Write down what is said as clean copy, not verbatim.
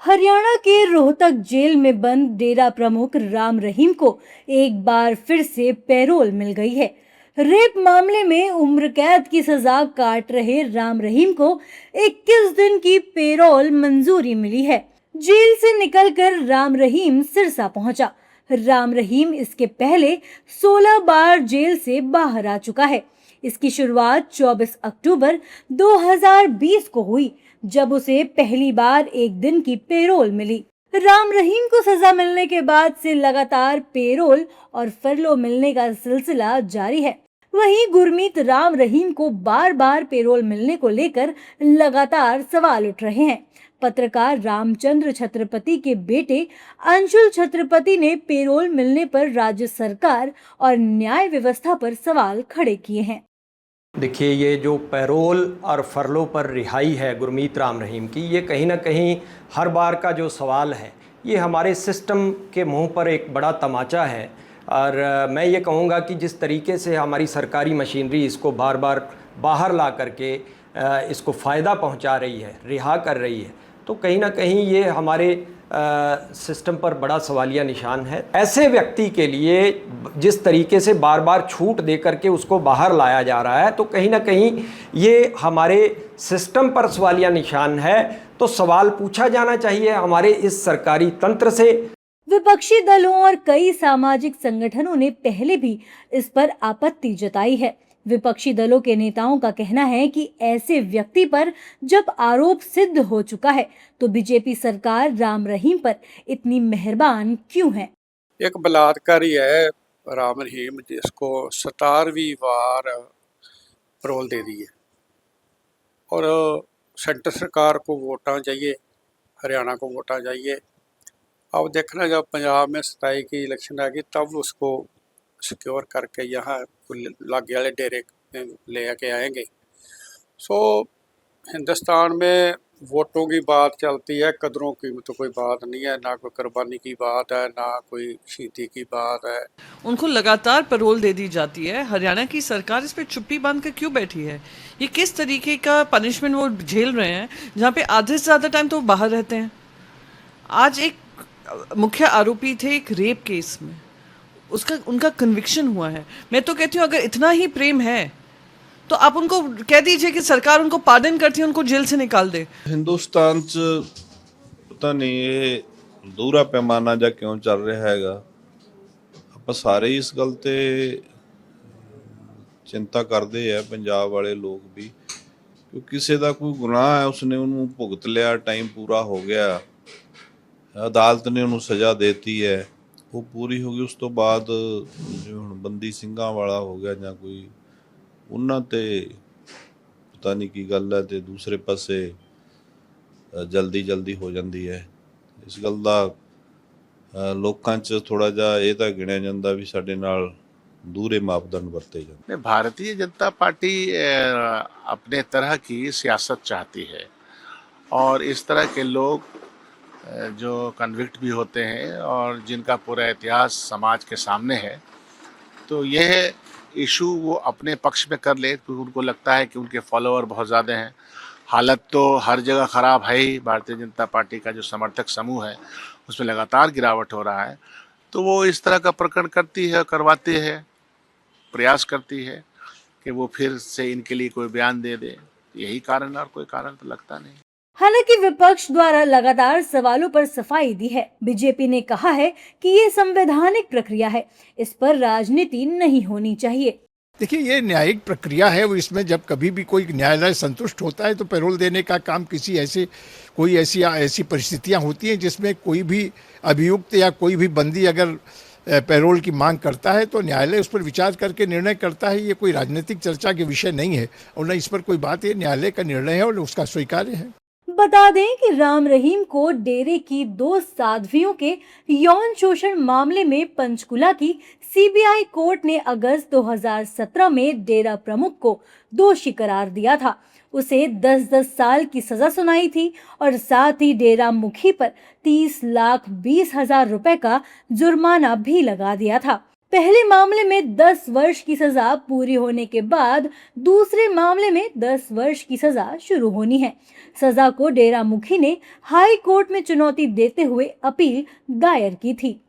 हरियाणा के रोहतक जेल में बंद डेरा प्रमुख राम रहीम को एक बार फिर से पैरोल मिल गई है। रेप मामले में उम्र कैद की सजा काट रहे राम रहीम को 21 दिन की पैरोल मंजूरी मिली है। जेल से निकलकर राम रहीम सिरसा पहुंचा। राम रहीम इसके पहले 16 बार जेल से बाहर आ चुका है। इसकी शुरुआत 24 अक्टूबर 2020 को हुई, जब उसे पहली बार एक दिन की पैरोल मिली। राम रहीम को सजा मिलने के बाद से लगातार पैरोल और फरलो मिलने का सिलसिला जारी है। वहीं गुरमीत राम रहीम को बार बार पैरोल मिलने को लेकर लगातार सवाल उठ रहे हैं। पत्रकार रामचंद्र छत्रपति के बेटे अंशुल छत्रपति ने पैरोल मिलने पर राज्य सरकार और न्याय व्यवस्था पर सवाल खड़े किए हैं। देखिए, ये जो पैरोल और फरलो पर रिहाई है गुरमीत राम रहीम की, ये कहीं ना कहीं हर बार का जो सवाल है, ये हमारे सिस्टम के मुंह पर एक बड़ा तमाचा है। और मैं ये कहूँगा कि जिस तरीके से हमारी सरकारी मशीनरी इसको बार बार बाहर ला करके इसको फ़ायदा पहुँचा रही है, रिहा कर रही है, तो कहीं ना कहीं ये हमारे सिस्टम पर बड़ा सवालिया निशान है। ऐसे व्यक्ति के लिए जिस तरीके से बार बार छूट दे करके उसको बाहर लाया जा रहा है, तो कहीं ना कहीं ये हमारे सिस्टम पर सवालिया निशान है। तो सवाल पूछा जाना चाहिए हमारे इस सरकारी तंत्र से। विपक्षी दलों और कई सामाजिक संगठनों ने पहले भी इस पर आपत्ति जताई है। विपक्षी दलों के नेताओं का कहना है कि ऐसे व्यक्ति पर जब आरोप सिद्ध हो चुका है, तो बीजेपी सरकार राम रहीम पर इतनी मेहरबान क्यों है। एक बलात्कारी है राम रहीम, जिसको 17वीं बार पैरोल दे दी है और सेंटर सरकार को वोटां चाहिए, हरियाणा को वोटां चाहिए। अब देखना, जब पंजाब में 27 की इलेक्शन आएगी तब उसको सिक्योर करके यहाँ लागे वाले डेरे ले आके आएंगे। सो हिंदुस्तान में वोटों की बात चलती है, कदरों की तो कोई बात नहीं है, ना कोई कुर्बानी की बात है, ना कोई शहीदी की बात है। उनको लगातार पैरोल दे दी जाती है। हरियाणा की सरकार इस पे चुप्पी बांध कर क्यों बैठी है? ये किस तरीके का पनिशमेंट वो झेल रहे हैं, जहाँ पे आधे से ज़्यादा टाइम तो वो बाहर रहते हैं। आज एक मुख्य आरोपी थे एक रेप केस में, उनका कन्विक्शन हुआ है। मैं तो कहती हूँ, अगर इतना ही प्रेम है तो आप उनको कह दीजिए कि सरकार उनको पार्डन करती है, उनको जेल से निकाल दे। हिंदुस्तान च पता नहीं ये दूरा पैमाना ਜਾਂ ਕਿਉਂ ਚੱਲ ਰਿਹਾ ਹੈਗਾ। ਆਪਾਂ ਸਾਰੇ ਇਸ ਗੱਲ ਤੇ ਚਿੰਤਾ ਕਰਦੇ ਆ, ਪੰਜਾਬ ਵਾਲੇ ਲੋਕ ਵੀ, ਕਿ ਕਿਸੇ ਦਾ ਕੋਈ ਗੁਨਾਹ ਹੈ, ਉਸਨੇ ਉਹਨੂੰ ਭੁਗਤ ਲਿਆ, ਟਾਈਮ ਪੂਰਾ ਹੋ ਗਿਆ, ਅਦਾਲਤ ਨੇ ਉਹਨੂੰ ਸਜ਼ਾ ਦੇਤੀ ਹੈ, ਉਹ ਪੂਰੀ ਹੋ ਗਈ। ਉਸ ਤੋਂ ਬਾਅਦ ਜਿਵੇਂ ਹੁਣ ਬੰਦੀ ਸਿੰਘਾਂ ਵਾਲਾ ਹੋ ਗਿਆ ਜਾਂ ਕੋਈ, ਉਹਨਾਂ ਤੇ ਪਤਾ ਨਹੀਂ ਕੀ ਗੱਲ ਹੈ, ਤੇ ਦੂਸਰੇ ਪਾਸੇ ਜਲਦੀ ਹੋ ਜਾਂਦੀ ਹੈ। ਇਸ ਗੱਲ ਦਾ ਲੋਕਾਂ 'ਚ ਥੋੜਾ ਜਿਹਾ ਇਹ ਤਾਂ ਗਿਣਿਆ ਜਾਂਦਾ ਵੀ ਸਾਡੇ ਨਾਲ दूरे मापदंड बरते जाते। भारतीय जनता पार्टी अपने तरह की सियासत चाहती है और इस तरह के लोग जो कन्विक्ट भी होते हैं और जिनका पूरा इतिहास समाज के सामने है, तो यह इशू वो अपने पक्ष में कर ले, क्योंकि उनको लगता है कि उनके फॉलोअर बहुत ज़्यादा हैं। हालत तो हर जगह ख़राब है ही। भारतीय जनता पार्टी का जो समर्थक समूह है उसमें लगातार गिरावट हो रहा है, तो वो इस तरह का प्रकरण करती है, करवाती है, प्रयास करती है कि वो फिर से इनके लिए कोई बयान दे दे। यही कारण, और कोई कारण तो लगता नहीं। हालांकि विपक्ष द्वारा लगातार सवालों पर सफाई दी है। बीजेपी ने कहा है कि ये संवैधानिक प्रक्रिया है, इस पर राजनीति नहीं होनी चाहिए। देखिए, ये न्यायिक प्रक्रिया है, वो इसमें जब कभी भी कोई न्यायालय संतुष्ट होता है तो पैरोल देने का काम किसी ऐसी परिस्थितियां होती हैं जिसमें कोई भी अभियुक्त या कोई भी बंदी अगर पैरोल की मांग करता है तो न्यायालय उस पर विचार करके निर्णय करता है। ये कोई राजनीतिक चर्चा के विषय नहीं है और न इस पर कोई बात, ये न्यायालय का निर्णय है और उसका स्वीकार्य है। बता दें कि राम रहीम को डेरे की 2 साध्वियों के यौन शोषण मामले में पंचकुला की सीबीआई कोर्ट ने अगस्त 2017 में डेरा प्रमुख को दोषी करार दिया था। उसे 10-10 साल की सजा सुनाई थी और साथ ही डेरा मुखी पर 30,20,000 रुपए का जुर्माना भी लगा दिया था। पहले मामले में 10 वर्ष की सजा पूरी होने के बाद दूसरे मामले में 10 वर्ष की सजा शुरू होनी है। सजा को डेरा मुखी ने हाई कोर्ट में चुनौती देते हुए अपील दायर की थी।